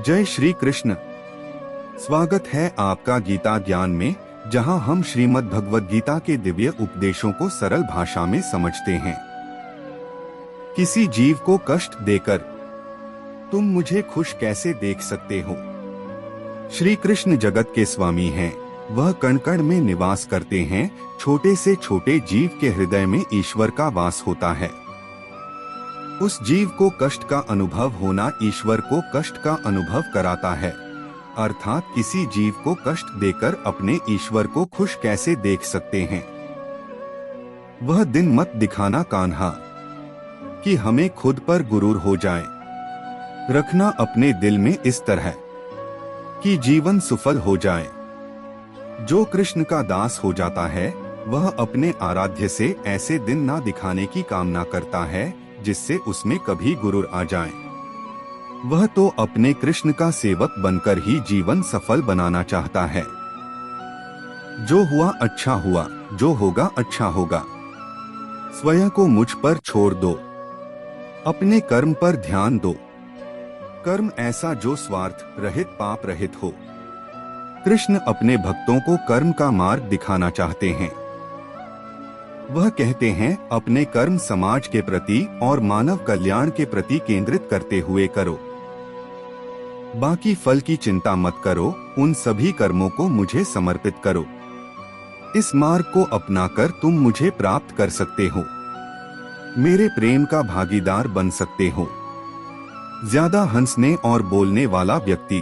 जय श्री कृष्ण। स्वागत है आपका गीता ज्ञान में, जहां हम श्रीमद् भगवद गीता के दिव्य उपदेशों को सरल भाषा में समझते हैं। किसी जीव को कष्ट देकर तुम मुझे खुश कैसे देख सकते हो? श्री कृष्ण जगत के स्वामी हैं, वह कण कण में निवास करते हैं। छोटे से छोटे जीव के हृदय में ईश्वर का वास होता है। उस जीव को कष्ट का अनुभव होना ईश्वर को कष्ट का अनुभव कराता है। अर्थात किसी जीव को कष्ट देकर अपने ईश्वर को खुश कैसे देख सकते हैं? वह दिन मत दिखाना कान्हा कि हमें खुद पर गुरूर हो जाए। रखना अपने दिल में इस तरह कि जीवन सफल हो जाए। जो कृष्ण का दास हो जाता है, वह अपने आराध्य से ऐसे दिन ना दिखाने की कामना करता है जिससे उसमें कभी गुरूर आ जाए। वह तो अपने कृष्ण का सेवक बनकर ही जीवन सफल बनाना चाहता है। जो हुआ अच्छा हुआ, जो होगा अच्छा होगा। स्वयं को मुझ पर छोड़ दो, अपने कर्म पर ध्यान दो। कर्म ऐसा जो स्वार्थ रहित पाप रहित हो। कृष्ण अपने भक्तों को कर्म का मार्ग दिखाना चाहते हैं। वह कहते हैं, अपने कर्म समाज के प्रति और मानव कल्याण के प्रति केंद्रित करते हुए करो। बाकी फल की चिंता मत करो, उन सभी कर्मों को मुझे समर्पित करो। इस मार्ग को अपनाकर तुम मुझे प्राप्त कर सकते हो, मेरे प्रेम का भागीदार बन सकते हो। ज्यादा हंसने और बोलने वाला व्यक्ति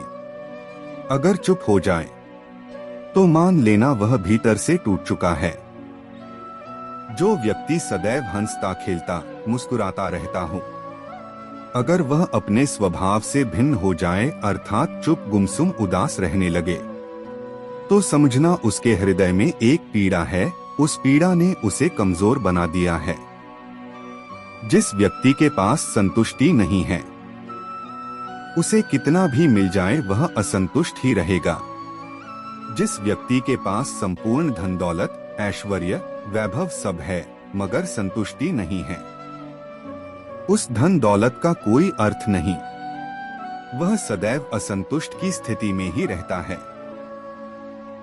अगर चुप हो जाए तो मान लेना वह भीतर से टूट चुका है। जो व्यक्ति सदैव हंसता खेलता मुस्कुराता रहता हो, अगर वह अपने स्वभाव से भिन्न हो जाए, अर्थात चुप गुमसुम उदास रहने लगे, तो समझना उसके हृदय में एक पीड़ा है। उस पीड़ा ने उसे कमजोर बना दिया है। जिस व्यक्ति के पास संतुष्टि नहीं है, उसे कितना भी मिल जाए वह असंतुष्ट ही रहेगा। जिस व्यक्ति के पास संपूर्ण धन दौलत ऐश्वर्य वैभव सब है, मगर संतुष्टि नहीं है, उस धन दौलत का कोई अर्थ नहीं। वह सदैव असंतुष्ट की स्थिति में ही रहता है।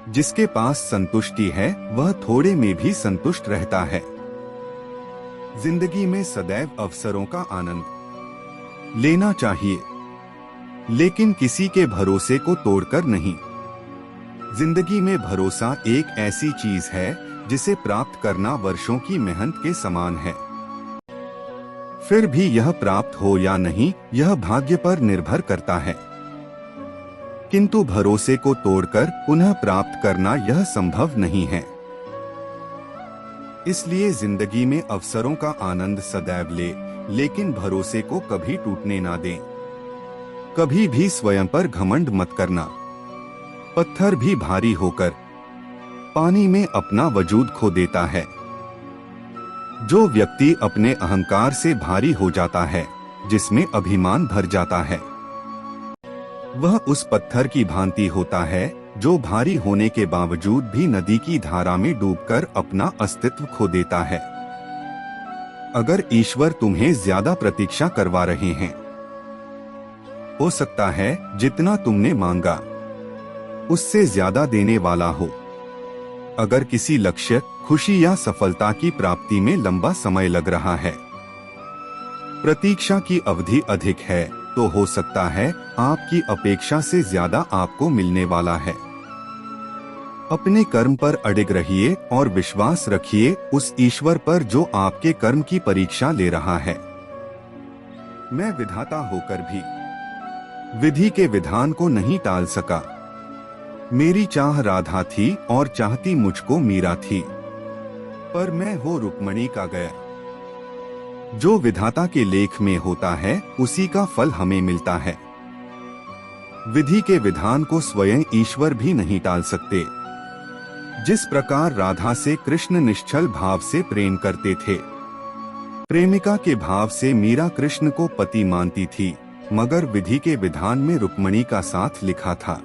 जिसके पास संतुष्टि है, वह थोड़े में भी संतुष्ट रहता है। जिंदगी में सदैव अवसरों का आनंद लेना चाहिए, लेकिन किसी के भरोसे को तोड़कर नहीं। जिंदगी में भरोसा एक ऐसी चीज है जिसे प्राप्त करना वर्षों की मेहनत के समान है। फिर भी यह प्राप्त हो या नहीं, यह भाग्य पर निर्भर करता है। किंतु भरोसे को तोड़कर पुनः प्राप्त करना यह संभव नहीं है। इसलिए जिंदगी में अवसरों का आनंद सदैव ले, लेकिन भरोसे को कभी टूटने ना दें। कभी भी स्वयं पर घमंड मत करना। पत्थर भी भारी होकर पानी में अपना वजूद खो देता है। जो व्यक्ति अपने अहंकार से भारी हो जाता है, जिसमें अभिमान भर जाता है, वह उस पत्थर की भांति होता है जो भारी होने के बावजूद भी नदी की धारा में डूबकर अपना अस्तित्व खो देता है। अगर ईश्वर तुम्हें ज्यादा प्रतीक्षा करवा रहे हैं, हो सकता है जितना तुमने मांगा उससे ज्यादा देने वाला हो। अगर किसी लक्ष्य, खुशी या सफलता की प्राप्ति में लंबा समय लग रहा है, प्रतीक्षा की अवधि अधिक है, तो हो सकता है आपकी अपेक्षा से ज्यादा आपको मिलने वाला है। अपने कर्म पर अडिग रहिए और विश्वास रखिए उस ईश्वर पर जो आपके कर्म की परीक्षा ले रहा है। मैं विधाता होकर भी विधि के विधान को नहीं टाल सका। मेरी चाह राधा थी और चाहती मुझको मीरा थी, पर मैं हो रुक्मणी का गया। जो विधाता के लेख में होता है, उसी का फल हमें मिलता है। विधि के विधान को स्वयं ईश्वर भी नहीं टाल सकते। जिस प्रकार राधा से कृष्ण निश्चल भाव से प्रेम करते थे, प्रेमिका के भाव से मीरा कृष्ण को पति मानती थी, मगर विधि के विधान में रुक्मणी का साथ लिखा था,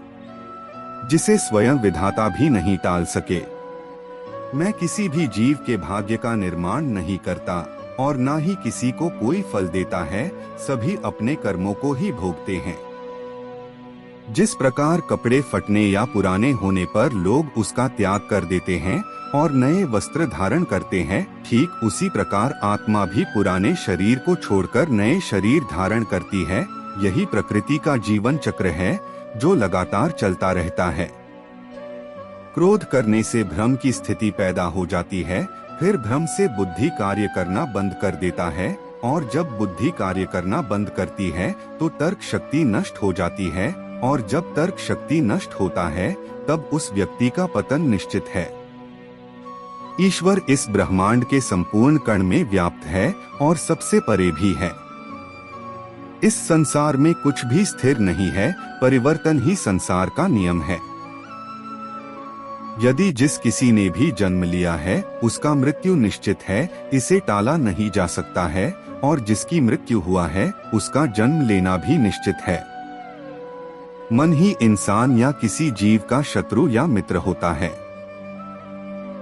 जिसे स्वयं विधाता भी नहीं टाल सके। मैं किसी भी जीव के भाग्य का निर्माण नहीं करता और ना ही किसी को कोई फल देता है, सभी अपने कर्मों को ही भोगते हैं। जिस प्रकार कपड़े फटने या पुराने होने पर लोग उसका त्याग कर देते हैं और नए वस्त्र धारण करते हैं, ठीक उसी प्रकार आत्मा भी पुराने शरीर को छोड़कर नए शरीर धारण करती है। यही प्रकृति का जीवन चक्र है जो लगातार चलता रहता है। क्रोध करने से भ्रम की स्थिति पैदा हो जाती है, फिर भ्रम से बुद्धि कार्य करना बंद कर देता है, और जब बुद्धि कार्य करना बंद करती है तो तर्क शक्ति नष्ट हो जाती है, और जब तर्क शक्ति नष्ट होता है तब उस व्यक्ति का पतन निश्चित है। ईश्वर इस ब्रह्मांड के संपूर्ण कण में व्याप्त है और सबसे परे भी है। इस संसार में कुछ भी स्थिर नहीं है, परिवर्तन ही संसार का नियम है। यदि जिस किसी ने भी जन्म लिया है उसका मृत्यु निश्चित है, इसे टाला नहीं जा सकता है, और जिसकी मृत्यु हुआ है उसका जन्म लेना भी निश्चित है। मन ही इंसान या किसी जीव का शत्रु या मित्र होता है।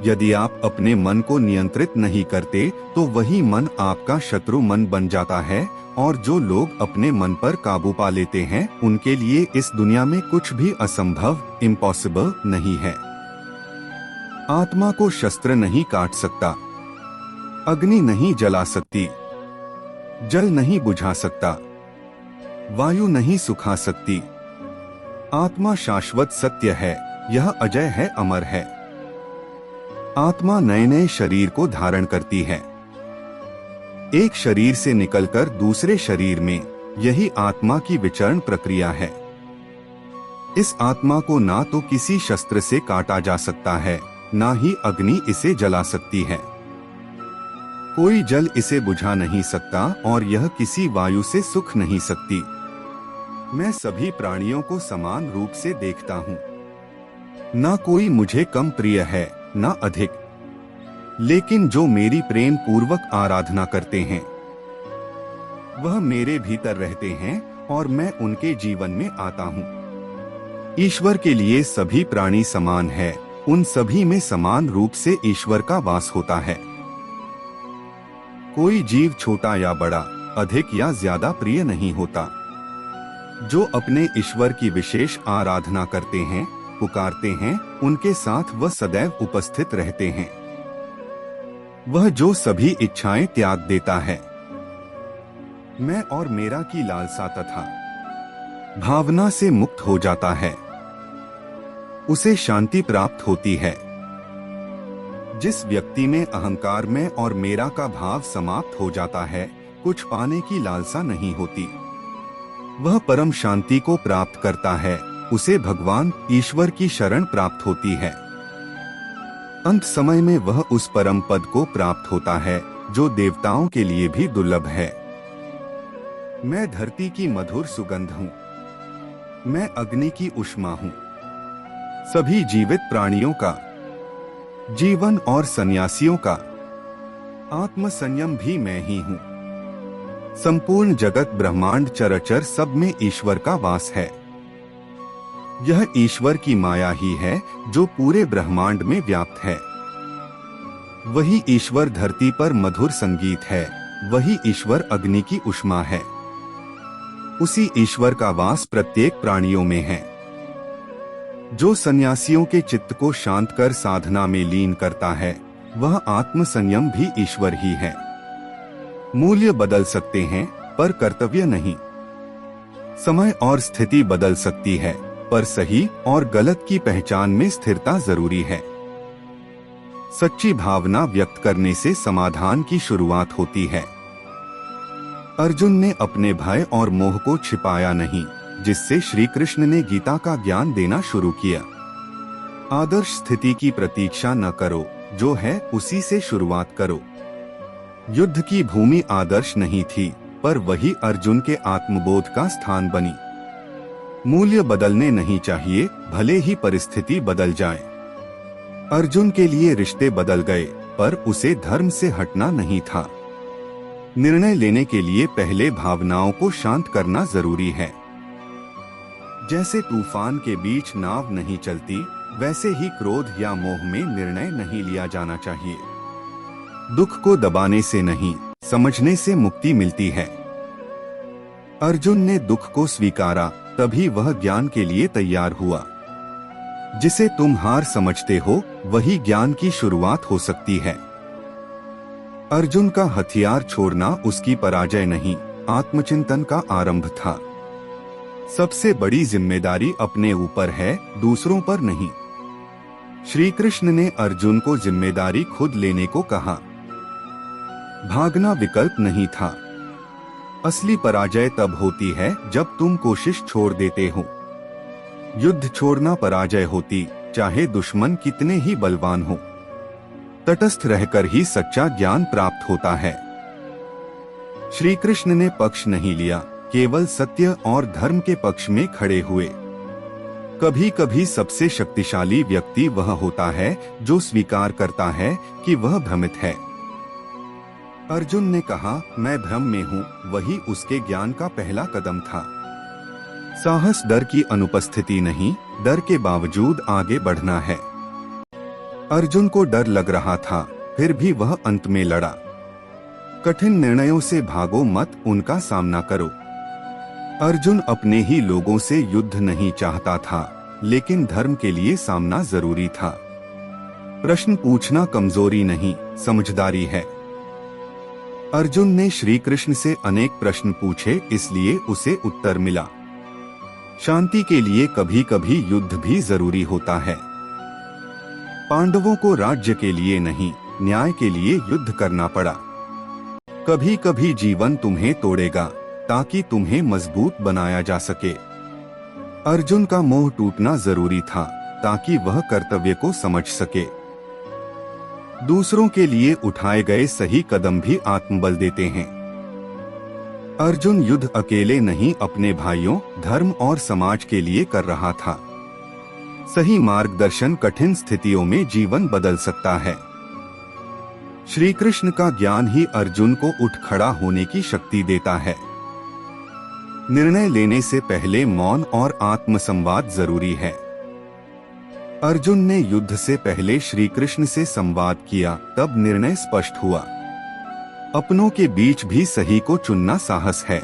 यदि आप अपने मन को नियंत्रित नहीं करते तो वही मन आपका शत्रु मन बन जाता है, और जो लोग अपने मन पर काबू पा लेते हैं उनके लिए इस दुनिया में कुछ भी असंभव, इम्पॉसिबल नहीं है। आत्मा को शस्त्र नहीं काट सकता, अग्नि नहीं जला सकती, जल नहीं बुझा सकता, वायु नहीं सुखा सकती। आत्मा शाश्वत सत्य है, यह अजय है, अमर है। आत्मा नए नए शरीर को धारण करती है, एक शरीर से निकलकर दूसरे शरीर में, यही आत्मा की विचरण प्रक्रिया है। इस आत्मा को ना तो किसी शस्त्र से काटा जा सकता है, ना ही अग्नि इसे जला सकती है। कोई जल इसे बुझा नहीं सकता और यह किसी वायु से सुख नहीं सकती। मैं सभी प्राणियों को समान रूप से देखता हूँ, ना कोई मुझे कम प्रिय है ना अधिक, लेकिन जो मेरी प्रेम पूर्वक आराधना करते हैं वह मेरे भीतर रहते हैं और मैं उनके जीवन में आता हूँ। ईश्वर के लिए सभी प्राणी समान है, उन सभी में समान रूप से ईश्वर का वास होता है। कोई जीव छोटा या बड़ा, अधिक या ज्यादा प्रिय नहीं होता। जो अपने ईश्वर की विशेष आराधना करते हैं, पुकारते हैं, उनके साथ वह सदैव उपस्थित रहते हैं। वह जो सभी इच्छाएं त्याग देता है, मैं और मेरा की लालसा तथा भावना से मुक्त हो जाता है, उसे शांति प्राप्त होती है। जिस व्यक्ति में अहंकार में और मेरा का भाव समाप्त हो जाता है, कुछ पाने की लालसा नहीं होती, वह परम शांति को प्राप्त करता है, उसे भगवान ईश्वर की शरण प्राप्त होती है। अंत समय में वह उस परम पद को प्राप्त होता है जो देवताओं के लिए भी दुर्लभ है। मैं धरती की मधुर सुगंध हूँ, मैं अग्नि की उष्मा हूँ। सभी जीवित प्राणियों का जीवन और सन्यासियों का आत्म संयम भी मैं ही हूँ। संपूर्ण जगत ब्रह्मांड चराचर सब में ईश्वर का वास है। यह ईश्वर की माया ही है जो पूरे ब्रह्मांड में व्याप्त है। वही ईश्वर धरती पर मधुर संगीत है, वही ईश्वर अग्नि की उष्मा है। उसी ईश्वर का वास प्रत्येक प्राणियों में है। जो सन्यासियों के चित्त को शांत कर साधना में लीन करता है, वह आत्म संयम भी ईश्वर ही है। मूल्य बदल सकते हैं पर कर्तव्य नहीं। समय और स्थिति बदल सकती है, पर सही और गलत की पहचान में स्थिरता जरूरी है। सच्ची भावना व्यक्त करने से समाधान की शुरुआत होती है। अर्जुन ने अपने भय और मोह को छिपाया नहीं, जिससे श्री कृष्ण ने गीता का ज्ञान देना शुरू किया। आदर्श स्थिति की प्रतीक्षा न करो, जो है उसी से शुरुआत करो। युद्ध की भूमि आदर्श नहीं थी, पर वही अर्जुन के आत्मबोध का स्थान बनी। मूल्य बदलने नहीं चाहिए, भले ही परिस्थिति बदल जाए। अर्जुन के लिए रिश्ते बदल गए, पर उसे धर्म से हटना नहीं था। निर्णय लेने के लिए पहले भावनाओं को शांत करना जरूरी है। जैसे तूफान के बीच नाव नहीं चलती, वैसे ही क्रोध या मोह में निर्णय नहीं लिया जाना चाहिए। दुख को दबाने से नहीं, समझने से मुक्ति मिलती है। अर्जुन ने दुख को स्वीकारा, तभी वह ज्ञान के लिए तैयार हुआ। जिसे तुम हार समझते हो वही ज्ञान की शुरुआत हो सकती है। अर्जुन का हथियार छोड़ना उसकी पराजय नहीं, आत्मचिंतन का आरंभ था। सबसे बड़ी जिम्मेदारी अपने ऊपर है, दूसरों पर नहीं। श्री कृष्ण ने अर्जुन को जिम्मेदारी खुद लेने को कहा। भागना विकल्प नहीं था। असली पराजय तब होती है जब तुम कोशिश छोड़ देते हो। युद्ध छोड़ना पराजय होती, चाहे दुश्मन कितने ही बलवान हो। तटस्थ रहकर ही सच्चा ज्ञान प्राप्त होता है। श्री कृष्ण ने पक्ष नहीं लिया, केवल सत्य और धर्म के पक्ष में खड़े हुए। कभी कभी सबसे शक्तिशाली व्यक्ति वह होता है जो स्वीकार करता है कि वह भ्रमित है। अर्जुन ने कहा, मैं भ्रम में हूँ, वही उसके ज्ञान का पहला कदम था। साहस डर की अनुपस्थिति नहीं, डर के बावजूद आगे बढ़ना है। अर्जुन को डर लग रहा था, फिर भी वह अंत में लड़ा। कठिन निर्णयों से भागो मत, उनका सामना करो। अर्जुन अपने ही लोगों से युद्ध नहीं चाहता था, लेकिन धर्म के लिए सामना जरूरी था। प्रश्न पूछना कमजोरी नहीं, समझदारी है। अर्जुन ने श्री कृष्ण से अनेक प्रश्न पूछे, इसलिए उसे उत्तर मिला। शांति के लिए कभी कभी युद्ध भी जरूरी होता है। पांडवों को राज्य के लिए नहीं, न्याय के लिए युद्ध करना पड़ा। कभी कभी जीवन तुम्हें तोड़ेगा ताकि तुम्हें मजबूत बनाया जा सके। अर्जुन का मोह टूटना जरूरी था ताकि वह कर्तव्य को समझ सके। दूसरों के लिए उठाए गए सही कदम भी आत्मबल देते हैं। अर्जुन युद्ध अकेले नहीं, अपने भाइयों, धर्म और समाज के लिए कर रहा था। सही मार्गदर्शन कठिन स्थितियों में जीवन बदल सकता है। श्री कृष्ण का ज्ञान ही अर्जुन को उठ खड़ा होने की शक्ति देता है। निर्णय लेने से पहले मौन और आत्मसंवाद जरूरी है। अर्जुन ने युद्ध से पहले श्री कृष्ण से संवाद किया, तब निर्णय स्पष्ट हुआ। अपनों के बीच भी सही को चुनना साहस है।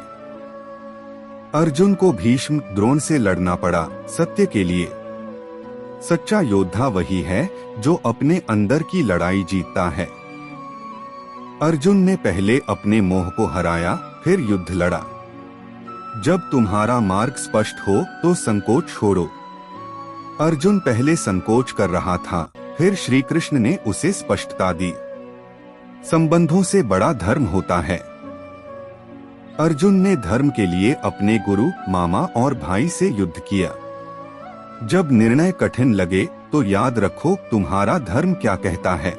अर्जुन को भीष्म, द्रोण से लड़ना पड़ा, सत्य के लिए। सच्चा योद्धा वही है जो अपने अंदर की लड़ाई जीतता है। अर्जुन ने पहले अपने मोह को हराया, फिर युद्ध लड़ा। जब तुम्हारा मार्ग स्पष्ट हो तो संकोच छोड़ो। अर्जुन पहले संकोच कर रहा था, फिर श्री कृष्ण ने उसे स्पष्टता दी। संबंधों से बड़ा धर्म होता है। अर्जुन ने धर्म के लिए अपने गुरु, मामा और भाई से युद्ध किया। जब निर्णय कठिन लगे तो याद रखो तुम्हारा धर्म क्या कहता है।